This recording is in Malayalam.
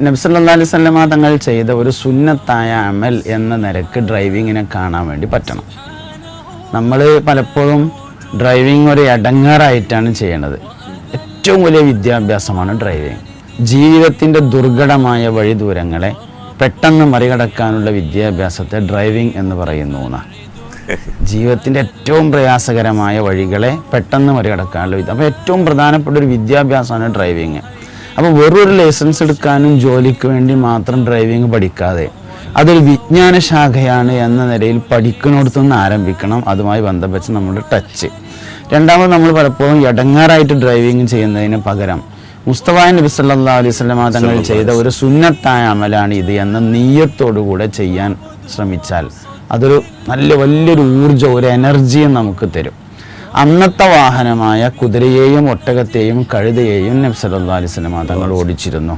നബി സല്ലല്ലാഹു അലൈഹി വസല്ലമ തങ്ങൾ ചെയ്ത ഒരു സുന്നത്തായ അമൽ എന്ന നിലക്ക് ഡ്രൈവിങ്ങിനെ കാണാൻ വേണ്ടി പറ്റണം. നമ്മൾ പലപ്പോഴും ഡ്രൈവിംഗ് ഒരു ഇടങ്ങാറായിട്ടാണ് ചെയ്യണത്. ഏറ്റവും വലിയ വിദ്യാഭ്യാസമാണ് ഡ്രൈവിംഗ്. ജീവിതത്തിൻ്റെ ദുർഘടമായ വഴി ദൂരങ്ങളെ പെട്ടെന്ന് മറികടക്കാനുള്ള വിദ്യാഭ്യാസത്തെ ഡ്രൈവിംഗ് എന്ന് പറയുന്നു. ജീവിതത്തിൻ്റെ ഏറ്റവും പ്രയാസകരമായ വഴികളെ പെട്ടെന്ന് മറികടക്കാനുള്ള അപ്പോൾ ഏറ്റവും പ്രധാനപ്പെട്ട ഒരു വിദ്യാഭ്യാസമാണ് ഡ്രൈവിങ്. അപ്പോൾ വെറൊരു ലൈസൻസ് എടുക്കാനും ജോലിക്ക് വേണ്ടി മാത്രം ഡ്രൈവിംഗ് പഠിക്കാതെ അതൊരു വിജ്ഞാന ശാഖയാണ് എന്ന നിലയിൽ പഠിക്കുന്നിടത്തുനിന്ന് ആരംഭിക്കണം. അതുമായി ബന്ധപ്പെട്ട് നമ്മുടെ ടച്ച്. രണ്ടാമത്, നമ്മൾ പലപ്പോഴും ഇടങ്ങാറായിട്ട് ഡ്രൈവിംഗ് ചെയ്യുന്നതിന് പകരം മുസ്തഫ നബി സല്ലല്ലാഹു അലൈഹി വസല്ലമ തങ്ങൾ ചെയ്ത ഒരു സുന്നത്തായ അമലാണ് ഇത് എന്ന നിയ്യത്തോടുകൂടെ ചെയ്യാൻ ശ്രമിച്ചാൽ അതൊരു വലിയൊരു ഊർജ്ജം, ഒരു എനർജിയും നമുക്ക് തരും. അന്നത്തെ വാഹനമായ കുതിരയെയും ഒട്ടകത്തെയും കഴുതയെയും നബി സല്ലല്ലാഹു അലൈഹി വസല്ലമ തങ്ങൾ ഓടിച്ചിരുന്നു.